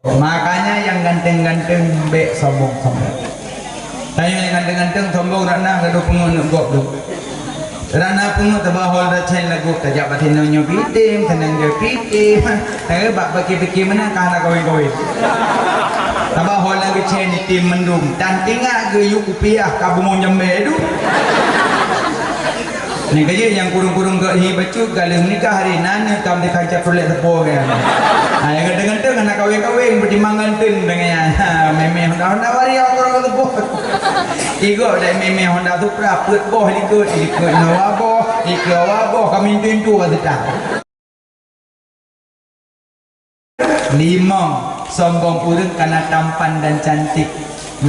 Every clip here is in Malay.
Makanya yang ganteng-ganteng be sombong-sombong. Tanya yang ganteng-ganteng sombong rana gado pengun gok tu. Rana pengun tabahol dah chen lagu tajak batin nyo pitim tenang je pitim. Bak baki-baki mana kana kawin-kawin. Tabahol lagi chen tim mendung. Dan tinggal ke yuk upiah kabumon jambe tu. Ni kerja yang kurung-kurung ke hi bacu galeng nikah hari nana kam di kaca prolet tepo kan. Yang ganteng-ganteng anak kawin-kawin bertimbangan tin dengan meme Honda wari orang tepo. Igo dah meme Honda Supra put boh ikut nawaboh ikut kami tentu kata. 5. Sombong urang karena tampan dan cantik.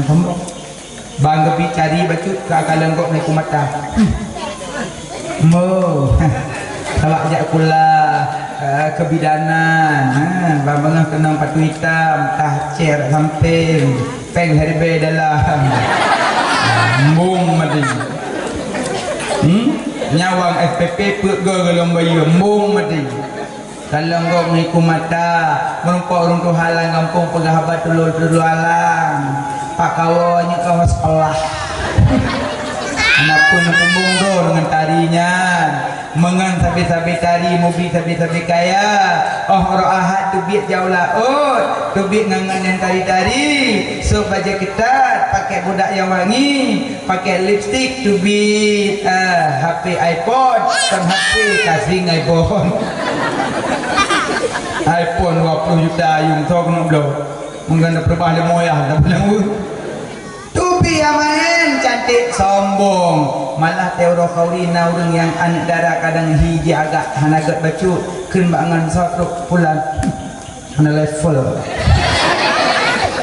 Sombong. Bangga cari bacu kakalan kok naik mata. Mo, tawak jak pula kebidanan, bangga kena patu hitam, tah cer samping, peng herbe dalam, bung mati, nyawang FPP put golong bayu, bung mati, kalau ngok ngiku mata, merumpok runtuh halang kampung pegahabat dulu halang, pak kawanya kawas sekolah. Anapun pembung do dengan tarinya mengan sabi-sabi tari mobil sabi-sabi kaya roh ahad tu biat jauh lah tu biat ngangan yang tari-tari so baca ketat pakai budak yang wangi pakai lipstick tu biat HP iPod dan HP kasing iPhone iPhone 20 juta yung sok no blow mengganda perbah moyah tak boleh tubi amain cantik sombong malah teoro kaurina urang yang anak darah kadang hiji agak hanagat bacu keun bangan satu pulang hana level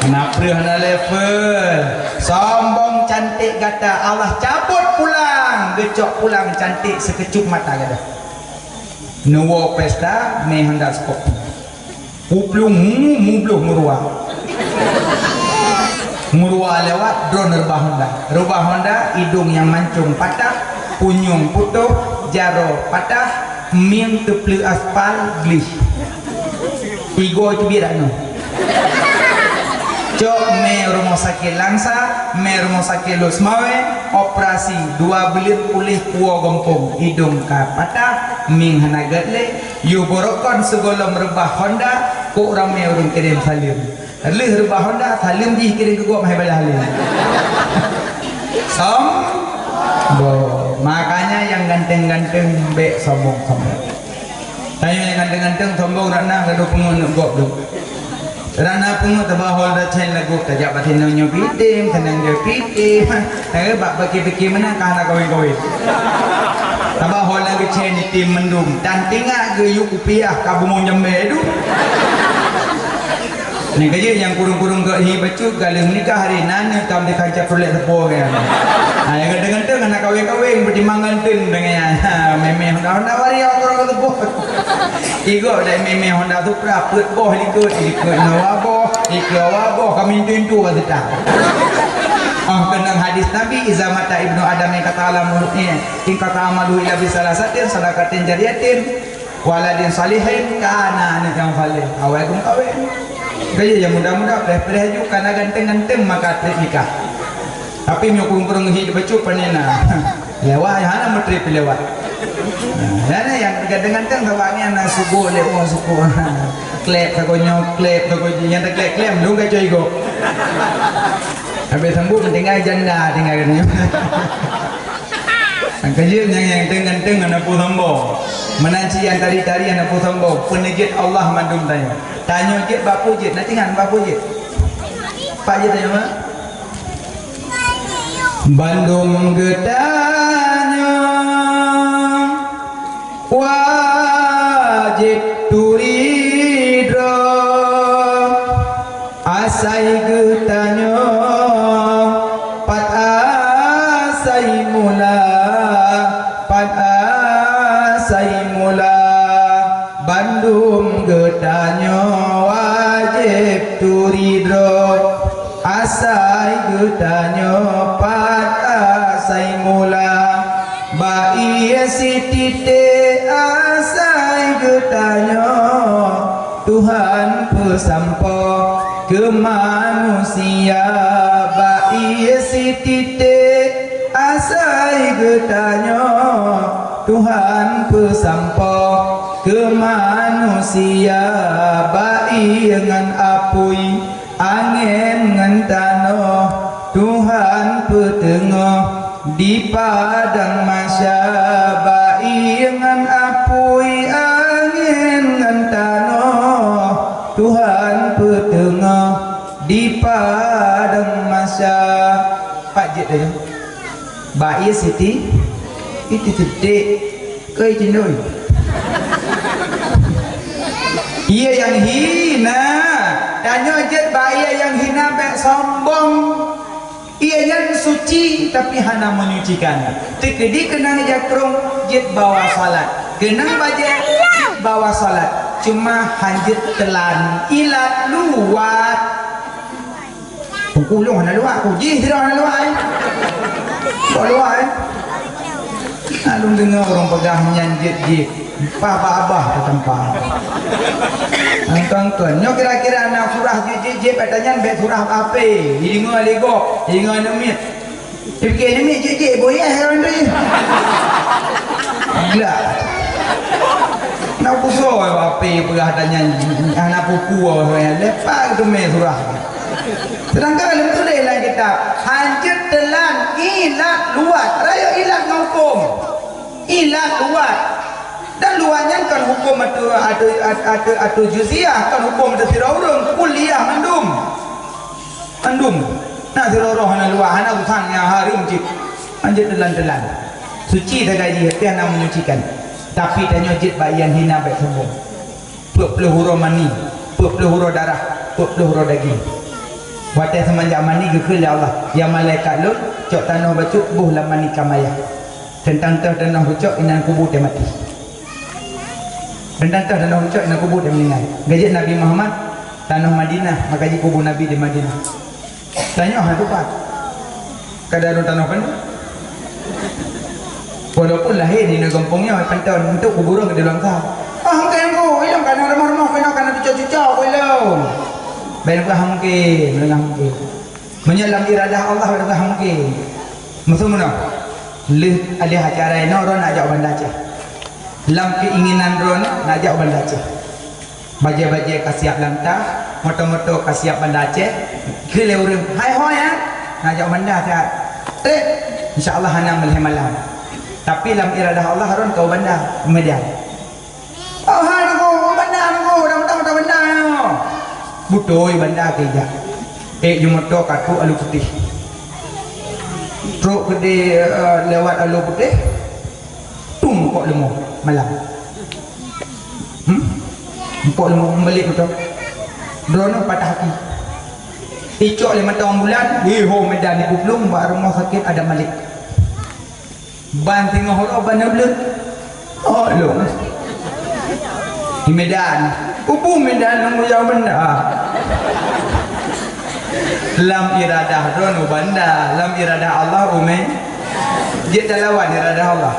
hana level sombong cantik kata Allah cabut pulang gecok pulang cantik sekecup mata kata nuwo pesta me hendak skop uplung mubluh muruah Murwa lewat drone Rubah Honda hidung yang mancung patah punyung putuh jaro patah ming teplu aspal glis igo tu biar no cok me rumah sakit langsa me rumah sakit losmawe operasi 2 belit pulih kuo gompong hidung ka patah ming hanagat le yu borokon segolong Rubah Honda ku orang me urung kirim salim Lih Rubah Honda salim di kirim ke gua mahal halim. Makanya yang ganteng-ganteng be sombong-sombong. Tanya yang ganteng-ganteng sombong rana gado pengun gok tu. Rana pengun tabahol dah chen lagu tajak batin nyo pitim tenang je pitim. Bak baki-baki mana kana kawin-kawin. Tabahol lagi chen tim mendung dan tinggal ke yuk upiah kabumon jambe tu. Ni kerja yang kurung-kurung ke hi bacu galeng nikah hari nana kam di kaca prolet tepo kan. Yang ganteng-ganteng anak kawin-kawin bertimbangan tin dengan meme Honda wari orang tepo. Igo dah meme Honda Supra put boh ikut nawaboh kami tentu kata. Kenang hadis Nabi iza mata ibnu Adam yang kata alam mulutnya in kata amalu ila bisalasatin sadaqatin jariyatin waladin salihin kana anak yang salih awaikum kawin. Gaya yang muda-muda peleh-peleh juga karena ganteng-ganteng maka trip nikah. Tapi nyokong-kurung hidup bacu panena. Lewat hana trip lewat. Hana yang ganteng-ganteng bawanya na subuh lewat subuh. Klep kagonyo klep kagonyo yang tak klep belum kaco igo. Habis sembuh tinggal janda tinggal katanya. Kajian yang ganteng-ganteng anak pu sombong. Menanci yang tari-tari anak pu sombong. Penejit Allah mandum tanya. Tanya je bapu je, nak tinggal bapu je. Pak je tanya apa? Bandung getanya wajib turidro asai getanya pat asai mula Bandung getanya wajib turidro asai getanya pat asai mula bai sitite asai getanya Tuhan pesampo ke manusia baik si titik asai getanya Tuhan pesampo ke manusia baik dengan apui angin dengan tanah Tuhan petengah di padang masya baik dengan apui angin dengan tanah Tuhan petengah di padang masya. Pak Jid aja baik siti itu titik ke cendoi ia yang hina dan nyojit baik yang hina baik sombong ia yang suci tapi hana menyucikan tikedi kena jakrung jit bawa salat kena baca jit bawa salat cuma hanjit telan ilat luat kulung hana luat kuji tidak hana luat kok luat alung dengar orang pegang nyanjit-jit papa abah tempat angkang-angkang nyo kira-kira anak surah jit-jit patanya bet surah apa ingat legok ingat nemit fikir nemit jit-jit boleh orang tu gila nak pusoi apa pegah tanya anak pupu lepas tu main surah sedangkan dalam tu dia dalam kitab hancur telan ilat luat raya ilat hukum ilat luat dan luarnya kan hukum atau juziah kan hukum atau siraurung kuliah mandum nak sirauruh hana luar hana usang yang harum cik hancur telan suci tak gaji hati hana menyucikan tapi tanya jid bayan hina baik sombong pelihura mani pelihura darah pelihura daging wadah semenjak mani gekil ya Allah ya malaikat lut cok tanah bacuk buh lam mani kamaya tentang tanah bacuk inan kubur dia mati tentang tanah bacuk inan kubur dia meninggal gajah Nabi Muhammad tanah Madinah makaji kubur Nabi di Madinah tanya hal lupa kadang tanah kan walaupun lahir di kampungnya pantau untuk kuburan ke dalam sah hangkai aku ilang kana rumah-rumah kana cucuk-cucuk belum baik mungkin menyelam iradah Allah mungkin maksud mana leh ada acara ini orang nak ajak bandar Aceh lam keinginan ron nak ajak bandar Aceh baja-baja kasiap lantah moto-moto kasiap bandar Aceh kele urang hai hoi ya nak ajak bandar Aceh insyaallah hana melih malam tapi lam iradah Allah ron kau bandar kemudian oh hai aku bandar aku dah bandar butoi bandar kerja jumoto katu alu putih truk gede lewat alu putih tung kok lemah malam kok lemah balik betul drono patah hati icok 5 tahun bulan ho medan di Kuplung baru rumah sakit ada Malik ban tengah horo ban belum oh lo di Medan kubu Medan nunggu jauh benda lam iradah ronu banda lam iradah Allah umay dia lawan iradah Allah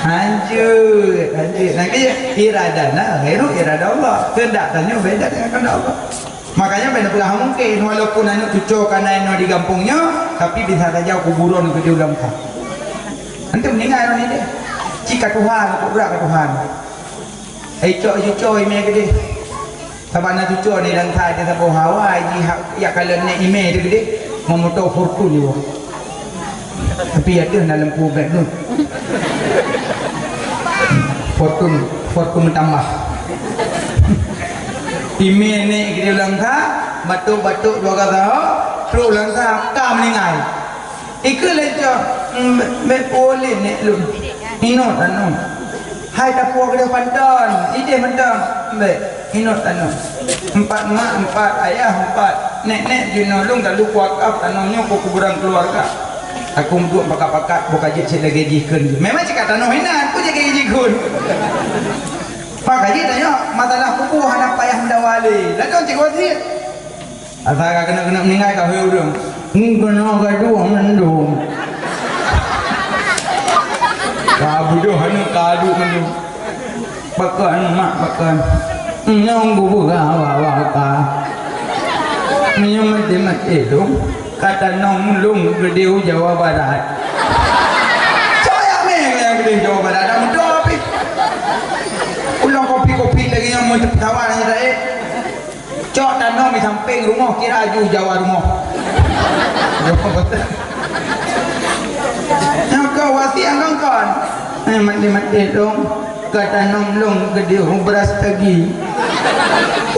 hancur nanti iradah nah itu iradah Allah kehendak tanya beda dengan kehendak Allah makanya benda pula mungkin walaupun anak cucuk karena di kampungnya tapi bisa saja kuburan ke di ulang tak nanti meninggal orang ini jika Tuhan berat ke Tuhan cucuk email gede sabana cucuk ni dan saya dia sabu hawa ya kalau ni email dia gede memoto fortune dia tapi ada dalam kubek tu fortune tambah email ni gede ulang tak batuk-batuk dua kata terus ulang tak kam meninggal ikut lejo boleh ni lu inot anu hai tapua ke pandan ide mendan baik inot anu 4 mak 4 ayah 4 nek junolong tak lupa wakaf tanahnya ku kuburan keluarga aku duduk pakat-pakat buka jit lagi jikun memang cakap tanah hinan aku jaga jikun pak gaji tanya masalah kuku anak payah mendawali lalu cik wazir asal kena meninggal kau hurung kena gaduh mendung kabuduh hanu kadu mendung bakan mak bakan nyong bubuh awak mati dong kata nong lung gede Jawa Barat saya yang gede Jawa Barat ada mudah ulang kopi lagi yang mau tawaran saya cok dan nong di samping rumah kira aju Jawa rumah yang kau wasi yang kongkon mati dong kata nong lung gede beras tagi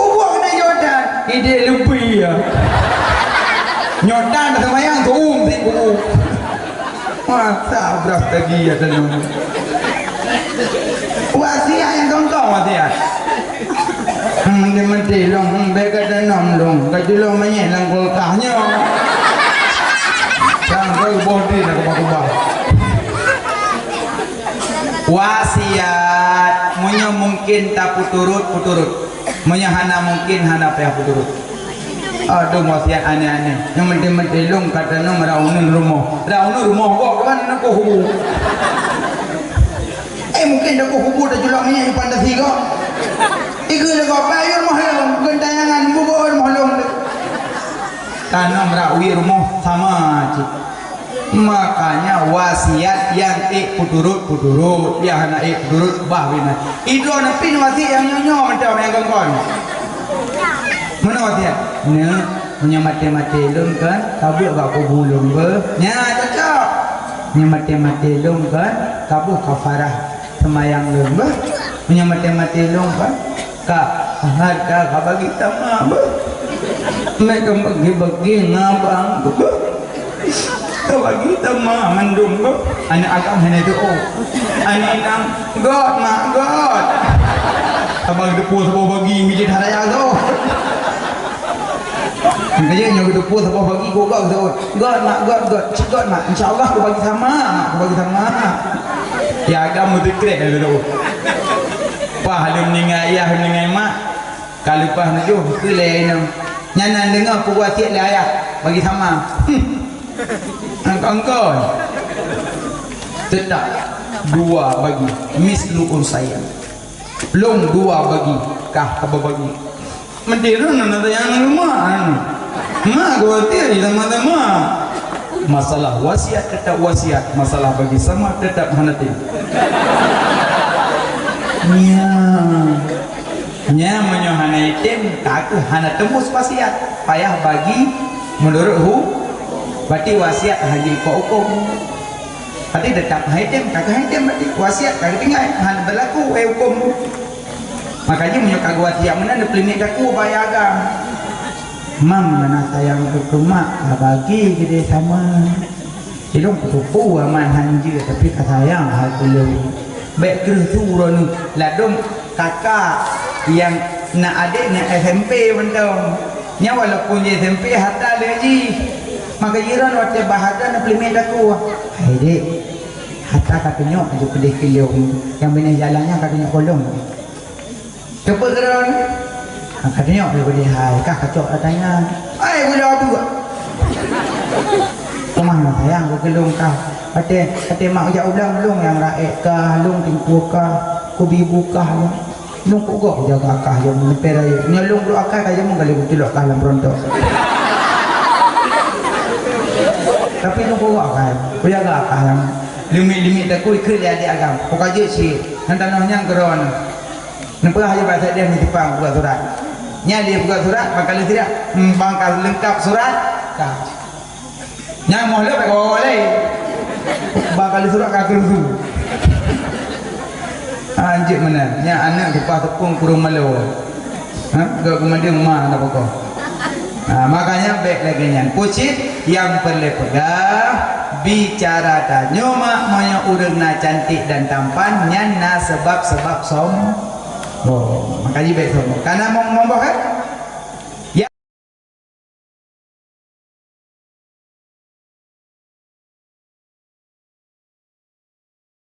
uang na Yodan ide lebih ya Yodan sama yang tuh sih masa beras tagi ya tenung wasiat yang kongkong wasiat dia mati long bega dan nom long kajulong menyelang kulkahnya jangan bodi nak kubah wasiat munya mungkin tak puturut munya hana mungkin hana payah puturut aduh wasiat aneh-aneh yang menti long kata nom raunun rumah kok kan aku hubu mungkin aku hubu dah julak minyak depan dah tiga iku dah payur mahlum gentayangan bubur mahlum tanam rawi rumah sama cik makanya wasiat yang puturut yang anak puturut bahwina itu anak pin wasiat yang nyonyo macam yang kongkon mana wasiat ne punya mati lum kan kabuk gak kubulung be nya cocok punya mati lum kan kabuk kafarah semayang lum be punya mati lum kan kak harga bagi tamah be mereka bagi ngabang be kau bagi tamah mendung be anak agam hanya itu anak nang god abang depu sebab bagi mijit haraya tu kerja yang depu sebab bagi gogak tu god mak insyaallah aku bagi sama ya agam mesti krek tu wah lu meninggal ayah meninggal mak kalau pas nuju ke lain nyanan dengar aku wasiat lah ayah bagi sama angkon tetap dua bagi misluun saya long dua bagi kah apa bagi mendirun ada yang rumah mak gua tiada sama masalah wasiat tetap wasiat masalah bagi sama tetap hanati nya menyohana item kaku hana tembus wasiat payah bagi menurut berarti wasiat haji kau hukum berarti tetap item kagak item berarti wasiat kagak tinggal hana berlaku hukum makanya menyokak wasiat mana ada klinik kaku bayar agam mam mana sayang ke mak bagi gede sama hidung kutupu aman hanjir tapi kasayang hal kuliah baik kerasuran ladung kakak yang nak adiknya SMP bentong nya walaupun dia SMP hatta lagi maka jiran waktu bahagia nak pelimet aku hai dek hatta katanya ada pedih keliung yang benar jalannya katanya kolong cepat geran katanya dia pedih hai kah kacok katanya hai boleh apa juga kemana sayang ke gelung kah kata mak ujak ulang lung yang raik kah lung tingku kah kubibu kah lung kok jaga kah yang menepera nyalung bro akah kah jamu kali betul kah dalam rontok tapi lung kok kah jaga kah yang limit dah kui ke dia adik agam kok aja si nantanahnya keron nampak aja bahasa dia mitipang buat surat nya dia buat surat bakal tidak bangkal lengkap surat kah nya mau le boleh bakal surat kaki tu anjir mana nya anak depan tepung kurung malu gak kemudian mah nak pokok makanya baik lagi nya pucit yang perlu pegang bicara tanya mak moyo urangna cantik dan tampan nya na sebab som makanya baik sombong karena mau